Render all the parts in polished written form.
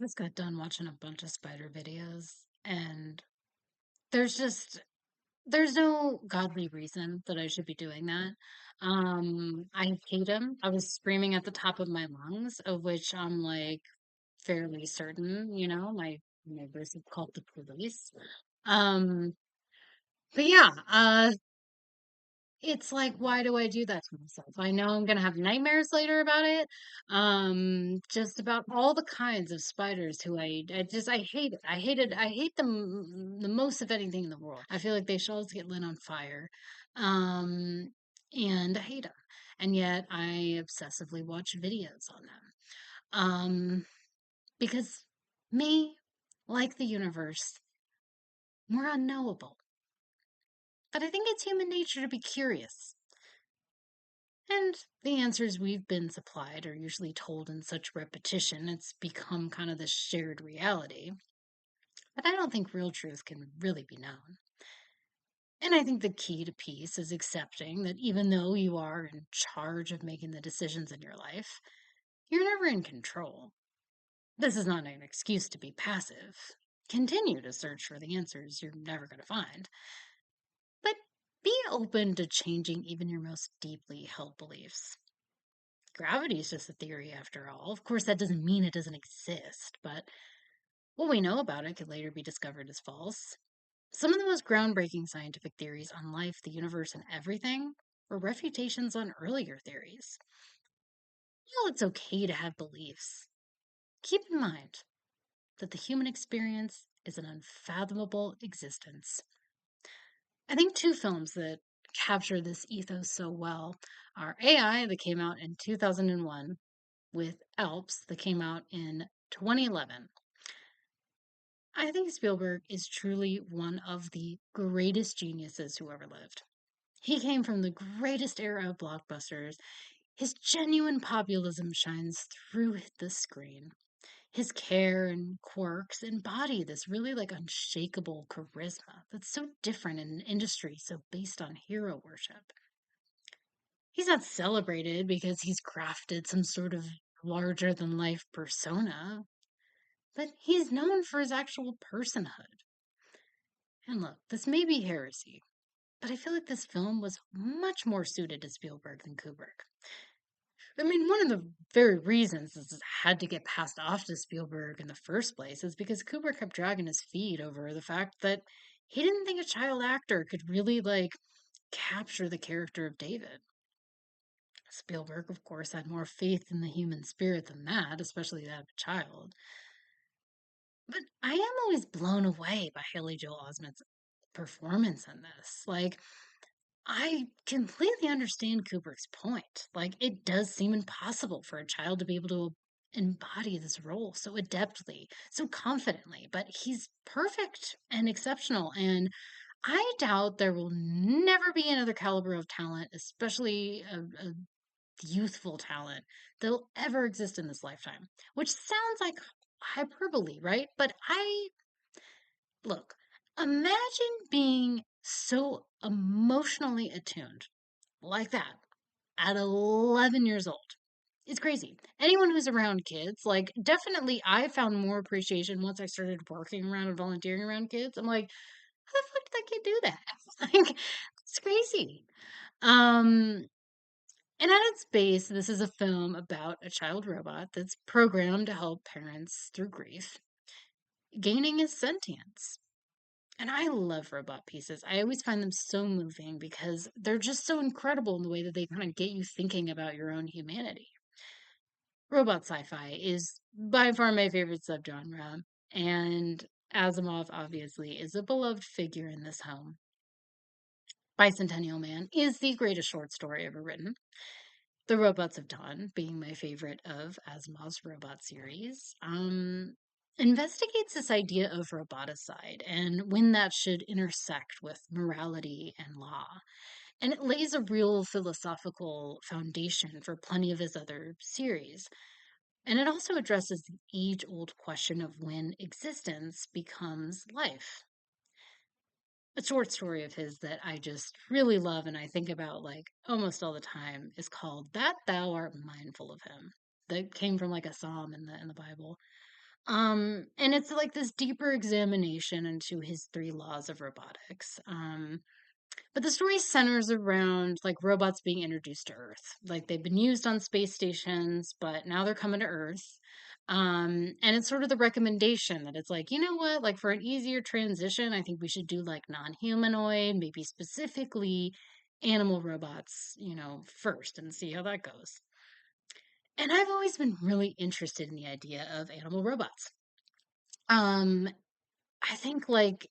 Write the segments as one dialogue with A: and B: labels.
A: just got done watching a bunch of spider videos, and there's just there's no godly reason that I should be doing that. I hate them. I was screaming at the top of my lungs, of which I'm like fairly certain, my neighbors have called the police. Um, but yeah, it's like, why do I do that to myself? I know I'm gonna have nightmares later about it. Just about all the kinds of spiders who I hate it. I hate them the most of anything in the world. I feel like they should always get lit on fire. Um, and I hate them. And yet I obsessively watch videos on them. Because me, like the universe, we're unknowable. But I think it's human nature to be curious. And the answers we've been supplied are usually told in such repetition, it's become kind of the shared reality. But I don't think real truth can really be known. And I think the key to peace is accepting that even though you are in charge of making the decisions in your life, you're never in control. This is not an excuse to be passive. Continue to search for the answers you're never going to find. But be open to changing even your most deeply held beliefs. Gravity is just a theory after all. Of course, that doesn't mean it doesn't exist, but what we know about it could later be discovered as false. Some of the most groundbreaking scientific theories on life, the universe, and everything were refutations on earlier theories. While it's okay to have beliefs, keep in mind that the human experience is an unfathomable existence. I think two films that capture this ethos so well are AI, that came out in 2001, with Alps, that came out in 2011. I think Spielberg is truly one of the greatest geniuses who ever lived. He came from the greatest era of blockbusters. His genuine populism shines through the screen. His care and quirks embody this really like unshakable charisma that's so different in an industry so based on hero worship. He's not celebrated because he's crafted some sort of larger than life persona, but he's known for his actual personhood. And look, this may be heresy, but I feel like this film was much more suited to Spielberg than Kubrick. I mean, one of the very reasons this had to get passed off to Spielberg in the first place is because Kubrick kept dragging his feet over the fact that he didn't think a child actor could really, like, capture the character of David. Spielberg, of course, had more faith in the human spirit than that, especially that of a child. But I am always blown away by Haley Joel Osment's performance in this. Like, I completely understand Kubrick's point. Like, it does seem impossible for a child to be able to embody this role so adeptly, so confidently, but he's perfect and exceptional. And I doubt there will never be another caliber of talent, especially a youthful talent, that'll ever exist in this lifetime, which sounds like hyperbole, right? But look, imagine being so emotionally attuned like that at 11 years old. It's crazy. Anyone who's around kids, like, definitely I found more appreciation once I started working around and volunteering around kids. I'm like, how the fuck did that kid do that? Like, it's crazy. Um, and at its base, this is a film about a child robot that's programmed to help parents through grief, gaining his sentience. And I love robot pieces. I always find them so moving because they're just so incredible in the way that they kind of get you thinking about your own humanity. Robot sci-fi is by far my favorite subgenre, and Asimov obviously is a beloved figure in this home. Bicentennial Man is the greatest short story ever written. The Robots of Dawn, being my favorite of Asimov's robot series, investigates this idea of roboticide and when that should intersect with morality and law. And it lays a real philosophical foundation for plenty of his other series. And it also addresses the age old question of when existence becomes life. A short story of his that I just really love and I think about like almost all the time is called That Thou Art Mindful of Him. That came from like a psalm in the Bible. And it's like this deeper examination into his three laws of robotics. But the story centers around like robots being introduced to Earth. Like they've been used on space stations, but now they're coming to Earth. And it's sort of the recommendation that it's like, you know what, like for an easier transition, I think we should do like non-humanoid, maybe specifically animal robots, first and see how that goes. And I've always been really interested in the idea of animal robots. Um, I think like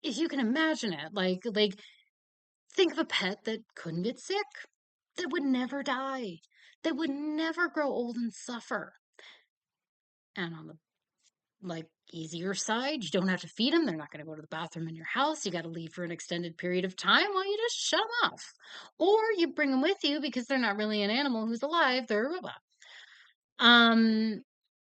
A: if you can imagine it, like think of a pet that couldn't get sick, that would never die, that would never grow old and suffer. And on the like easier side, you don't have to feed them. They're not going to go to the bathroom in your house. You got to leave for an extended period of time while you just shut them off. Or you bring them with you because they're not really an animal who's alive, they're a robot. Um,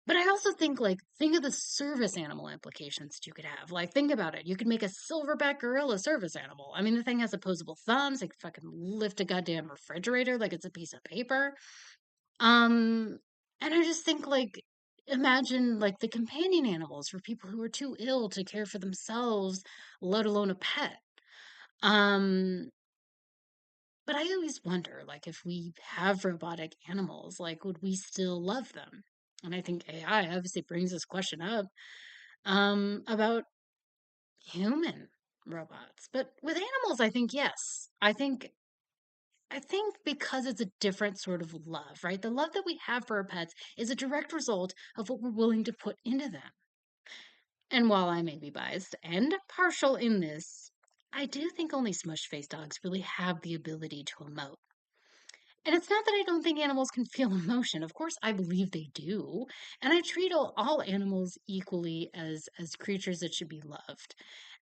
A: but I also think like think of the service animal implications that you could have. Like think about it. You could make a silverback gorilla service animal. I mean, the thing has opposable thumbs. It can fucking lift a goddamn refrigerator like it's a piece of paper. Um, and I just think like imagine like the companion animals for people who are too ill to care for themselves, let alone a pet. Um, but I always wonder, like, if we have robotic animals, like, would we still love them? And I think AI obviously brings this question up about human robots. But with animals, I think yes. I think because it's a different sort of love, right? The love that we have for our pets is a direct result of what we're willing to put into them. And while I may be biased and partial in this, I do think only smush faced dogs really have the ability to emote. And it's not that I don't think animals can feel emotion. Of course, I believe they do. And I treat all animals equally as creatures that should be loved.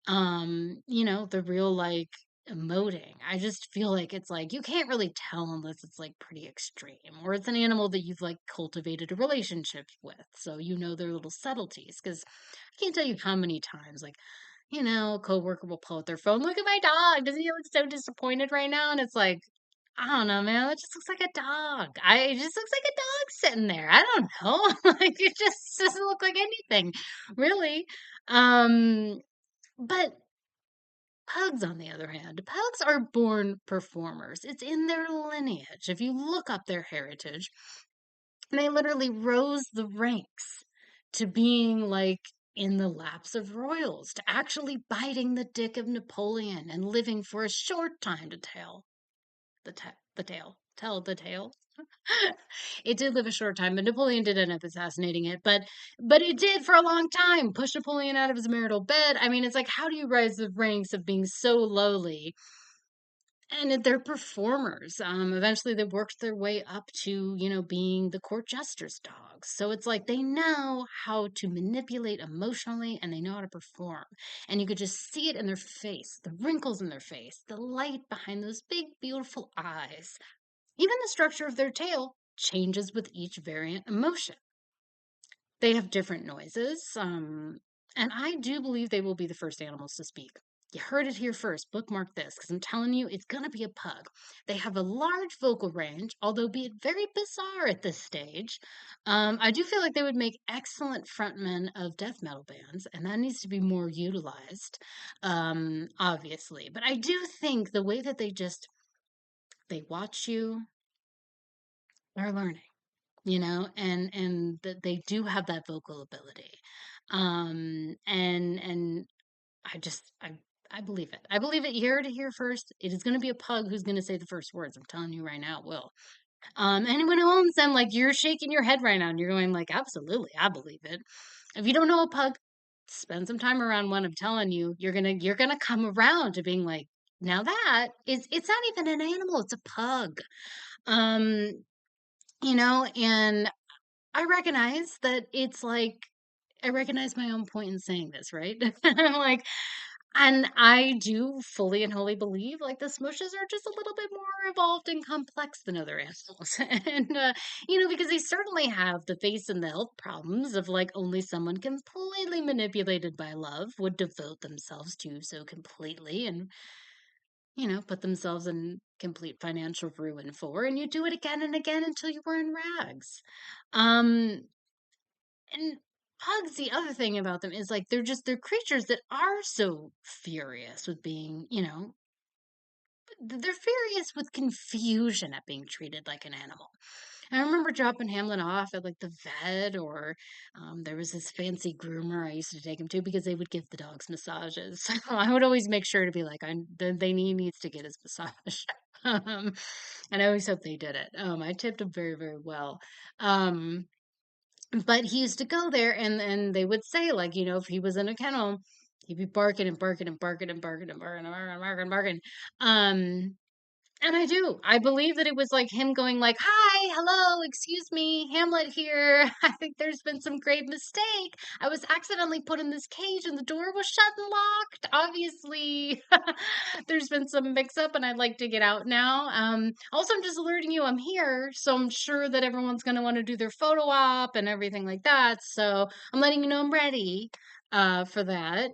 A: The real like emoting. I just feel like it's like you can't really tell unless it's like pretty extreme or it's an animal that you've like cultivated a relationship with. So you know their little subtleties. Because I can't tell you how many times like a coworker will pull out their phone. Look at my dog. Doesn't he look so disappointed right now? And it's like, I don't know, man. That just looks like a dog. It just looks like a dog sitting there. I don't know. Like it just doesn't look like anything, really. Um, but pugs, on the other hand, pugs are born performers. It's in their lineage. If you look up their heritage, they literally rose the ranks to being like in the laps of royals, to actually biting the dick of Napoleon and living for a short time to tell the tale. It did live a short time, but Napoleon did end up assassinating it. But it did for a long time push Napoleon out of his marital bed. I mean, it's like how do you rise the ranks of being so lowly and they're performers. Eventually they worked their way up to, being the court jester's dogs. So it's like they know how to manipulate emotionally and they know how to perform. And you could just see it in their face, the wrinkles in their face, the light behind those big, beautiful eyes. Even the structure of their tail changes with each variant emotion. They have different noises, and I do believe they will be the first animals to speak. You heard it here first. Bookmark this because I'm telling you, it's going to be a pug. They have a large vocal range, although be it very bizarre at this stage. I do feel like they would make excellent frontmen of death metal bands, and that needs to be more utilized, obviously. But I do think the way that they watch you, they're learning, and that they do have that vocal ability. And I believe it. I believe it here to hear first. It is going to be a pug who's going to say the first words. I'm telling you right now, it will. Anyone who owns them, like you're shaking your head right now, and you're going like, absolutely, I believe it. If you don't know a pug, spend some time around one. I'm telling you, you're gonna come around to being like, now that is it's not even an animal, it's a pug. Um, and I recognize that it's like I recognize my own point in saying this, right? Like, and I do fully and wholly believe like the smushes are just a little bit more evolved and complex than other animals. And, because they certainly have the face and the health problems of like only someone completely manipulated by love would devote themselves to so completely and, put themselves in complete financial ruin for. And you do it again and again until you were in rags. Um, and pugs, the other thing about them is like they're creatures that are so furious with being, they're furious with confusion at being treated like an animal. I remember dropping Hamlin off at like the vet, or there was this fancy groomer I used to take him to because they would give the dogs massages. So I would always make sure to be like, he needs to get his massage. um, and I always hope they did it. I tipped him very, very well. Um, but he used to go there, and they would say, like, if he was in a kennel, he'd be barking and barking and barking and barking and barking and barking and barking and barking. Um, and I do. I believe that it was like him going like, "Hi, hello, excuse me, Hamlet here. I think there's been some grave mistake. I was accidentally put in this cage and the door was shut and locked. Obviously, there's been some mix-up and I'd like to get out now. Also, I'm just alerting you I'm here, so I'm sure that everyone's going to want to do their photo op and everything like that. So I'm letting you know I'm ready for that."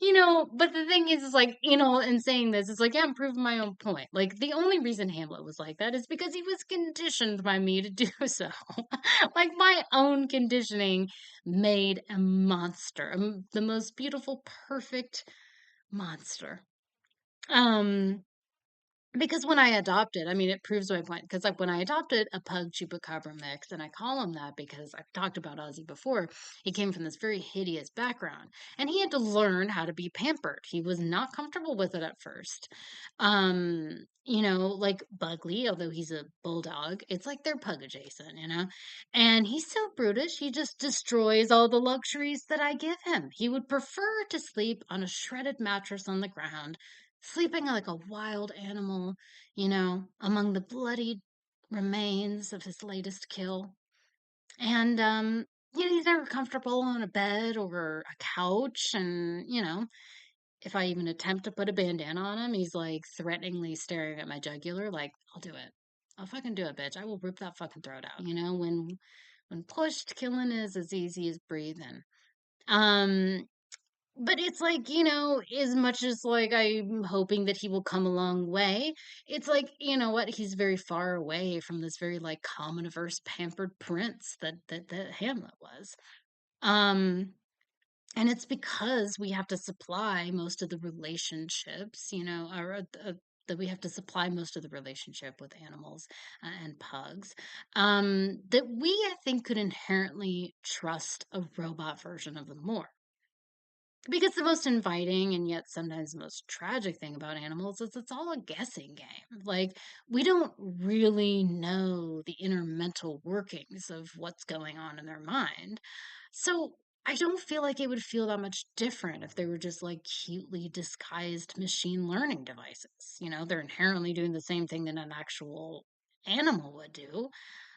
A: And but the thing is like, in saying this, it's like, yeah, I'm proving my own point. Like, the only reason Hamlet was like that is because he was conditioned by me to do so. Like, my own conditioning made a monster, the most beautiful, perfect monster. Um, because when I adopted, I mean, it proves my point. Because like when I adopted a pug chupacabra mix, and I call him that because I've talked about Ozzy before, he came from this very hideous background, and he had to learn how to be pampered. He was not comfortable with it at first. Like Bugley, although he's a bulldog, it's like they're pug adjacent. And he's so brutish, he just destroys all the luxuries that I give him. He would prefer to sleep on a shredded mattress on the ground, sleeping like a wild animal, among the bloodied remains of his latest kill. And, he's never comfortable on a bed or a couch. And, if I even attempt to put a bandana on him, he's like threateningly staring at my jugular, like, I'll do it. I'll fucking do it, bitch. I will rip that fucking throat out. When pushed, killing is as easy as breathing. Um, but it's like, as much as like I'm hoping that he will come a long way, it's like, you know what, he's very far away from this very like common-averse pampered prince that Hamlet was. Um and it's because we have to supply most of the relationships, that we have to supply most of the relationship with animals and pugs, that we, I think, could inherently trust a robot version of them more. Because the most inviting and yet sometimes the most tragic thing about animals is it's all a guessing game. Like, we don't really know the inner mental workings of what's going on in their mind. So, I don't feel like it would feel that much different if they were just like cutely disguised machine learning devices. They're inherently doing the same thing that an actual animal would do,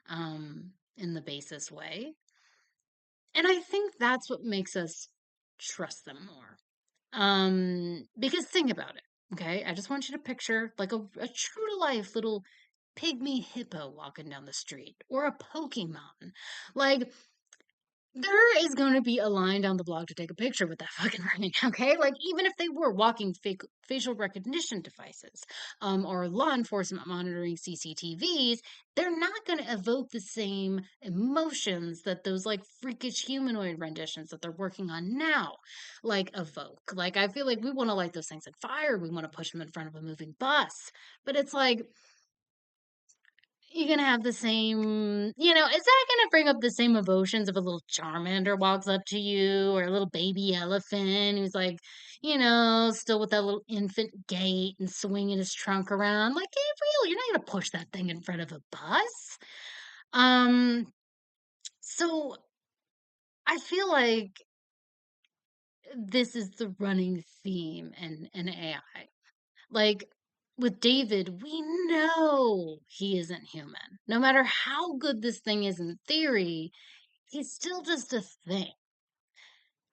A: in the basis way. And I think that's what makes us trust them more. Because think about it, okay? I just want you to picture like a true to life little pygmy hippo walking down the street, or a Pokemon. Like, there is going to be a line down the block to take a picture with that fucking thing, okay? Like, even if they were walking fake facial recognition devices, or law enforcement monitoring CCTVs, they're not going to evoke the same emotions that those like freakish humanoid renditions that they're working on now like evoke. Like, I feel like we want to light those things on fire, we want to push them in front of a moving bus, but it's like, you're gonna have the same, is that gonna bring up the same emotions if a little Charmander walks up to you, or a little baby elephant who's like, still with that little infant gait and swinging his trunk around? Like, real, you're not gonna push that thing in front of a bus. Um, so I feel like this is the running theme in AI. Like, with David, we know he isn't human. No matter how good this thing is in theory, he's still just a thing.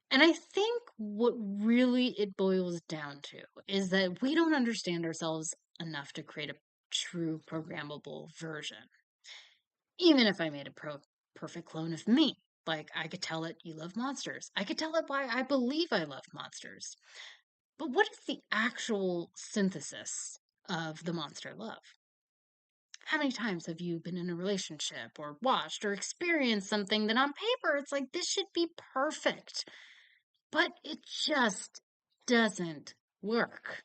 A: And I think what really it boils down to is that we don't understand ourselves enough to create a true programmable version. Even if I made a perfect clone of me, like, I could tell it you love monsters. I could tell it why I believe I love monsters. But what is the actual synthesis of the monster love? How many times have you been in a relationship or watched or experienced something that on paper it's like this should be perfect, but it just doesn't work?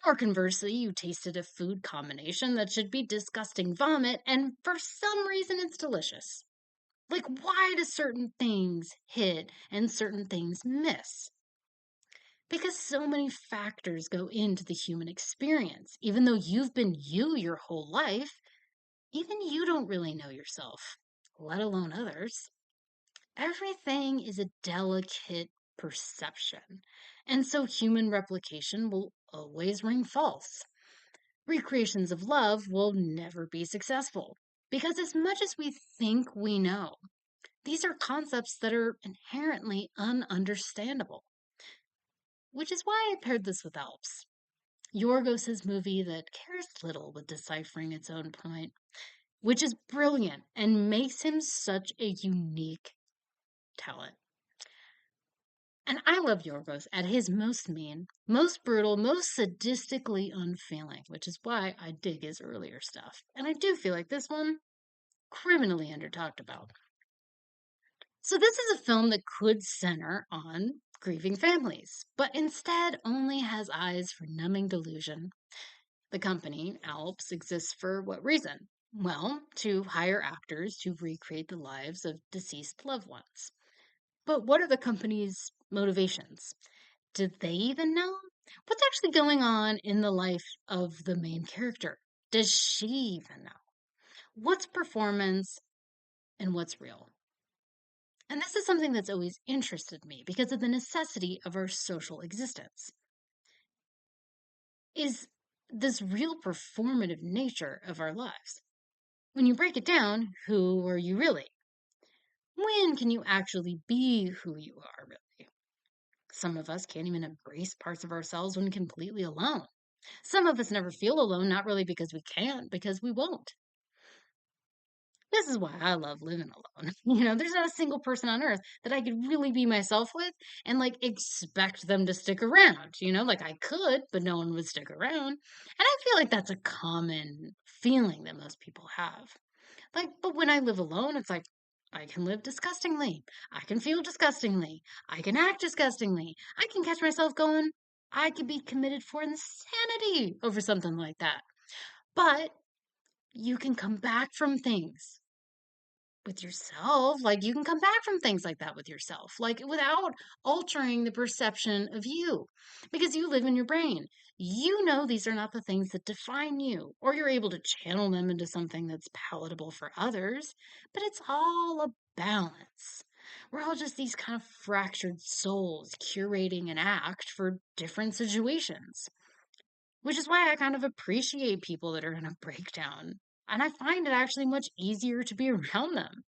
A: Or conversely, you tasted a food combination that should be disgusting vomit, and for some reason it's delicious. Like, why do certain things hit and certain things miss? Because so many factors go into the human experience. Even though you've been you your whole life, even you don't really know yourself, let alone others. Everything is a delicate perception, and so human replication will always ring false. Recreations of love will never be successful. Because as much as we think we know, these are concepts that are inherently ununderstandable. Which is why I paired this with Alps, Yorgos' movie that cares little with deciphering its own point, which is brilliant and makes him such a unique talent. And I love Yorgos at his most mean, most brutal, most sadistically unfeeling, which is why I dig his earlier stuff. And I do feel like this one, criminally under talked about. So this is a film that could center on grieving families, but instead only has eyes for numbing delusion. The company, Alps, exists for what reason? Well, to hire actors to recreate the lives of deceased loved ones. But what are the company's motivations? Do they even know? What's actually going on in the life of the main character? Does she even know? What's performance and what's real? And this is something that's always interested me because of the necessity of our social existence. Is this real performative nature of our lives? When you break it down, who are you really? When can you actually be who you are really? Some of us can't even embrace parts of ourselves when completely alone. Some of us never feel alone, not really because we can't, because we won't. This is why I love living alone. There's not a single person on earth that I could really be myself with and like expect them to stick around. Like I could, but no one would stick around. And I feel like that's a common feeling that most people have. Like, but when I live alone, it's like I can live disgustingly. I can feel disgustingly. I can act disgustingly. I can catch myself going, I could be committed for insanity over something like that. But you can come back from things with yourself. Like, you can come back from things like that with yourself, like, without altering the perception of you, because you live in your brain. You know these are not the things that define you, or you're able to channel them into something that's palatable for others, but it's all a balance. We're all just these kind of fractured souls curating an act for different situations, which is why I kind of appreciate people that are in a breakdown. And I find it actually much easier to be around them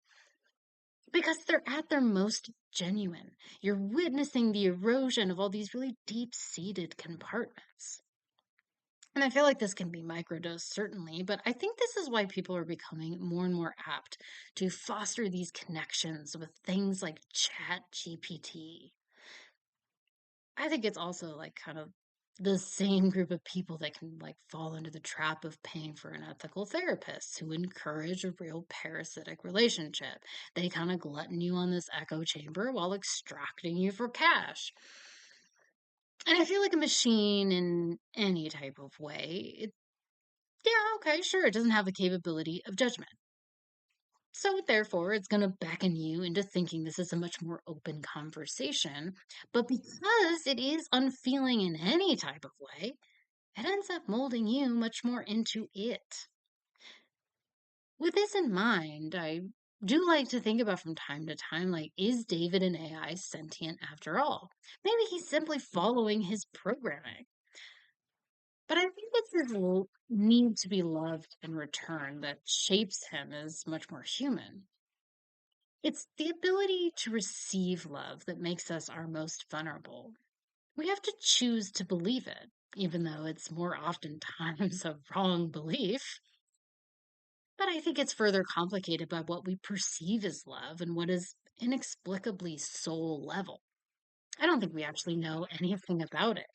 A: because they're at their most genuine. You're witnessing the erosion of all these really deep seated compartments. And I feel like this can be microdosed, certainly, but I think this is why people are becoming more and more apt to foster these connections with things like Chat GPT. I think it's also like kind of the same group of people that can like fall into the trap of paying for an ethical therapist who encourage a real parasitic relationship. They kind of glutton you on this echo chamber while extracting you for cash. And I feel like a machine in any type of way, yeah, okay, sure, it doesn't have the capability of judgment. So, therefore, it's going to beckon you into thinking this is a much more open conversation. But because it is unfeeling in any type of way, it ends up molding you much more into it. With this in mind, I do like to think about from time to time, like, is David an AI sentient after all? Maybe he's simply following his programming. But I think it's his need to be loved in return that shapes him as much more human. It's the ability to receive love that makes us our most vulnerable. We have to choose to believe it, even though it's more oftentimes a wrong belief. But I think it's further complicated by what we perceive as love and what is inexplicably soul level. I don't think we actually know anything about it.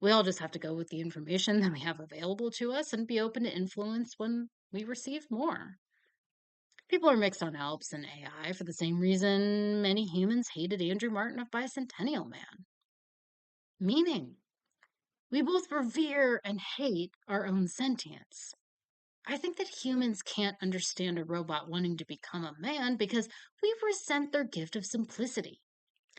A: We all just have to go with the information that we have available to us and be open to influence when we receive more. People are mixed on Alps and AI for the same reason many humans hated Andrew Martin of Bicentennial Man. Meaning, we both revere and hate our own sentience. I think that humans can't understand a robot wanting to become a man because we resent their gift of simplicity.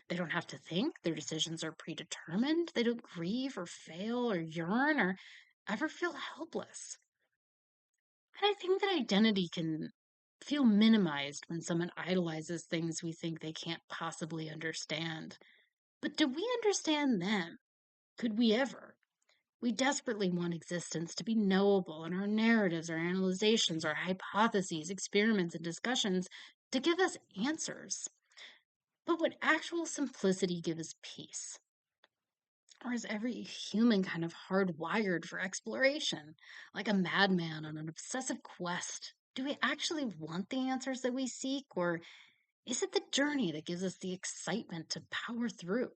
A: They don't have to think, their decisions are predetermined, they don't grieve or fail or yearn or ever feel helpless. And I think that identity can feel minimized when someone idolizes things we think they can't possibly understand. But do we understand them? Could we ever? We desperately want existence to be knowable, and our narratives, our analyzations, our hypotheses, experiments, and discussions to give us answers. But would actual simplicity give us peace? Or is every human kind of hardwired for exploration, like a madman on an obsessive quest? Do we actually want the answers that we seek, or is it the journey that gives us the excitement to power through?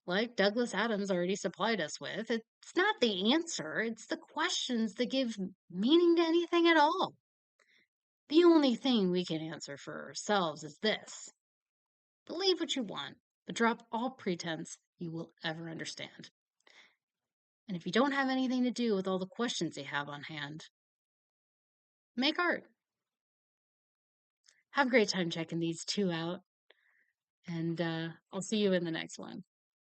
A: Like Douglas Adams already supplied us with, it's not the answer, it's the questions that give meaning to anything at all. The only thing we can answer for ourselves is this: believe what you want, but drop all pretense you will ever understand. And if you don't have anything to do with all the questions you have on hand, make art. Have a great time checking these two out, and I'll see you in the next one.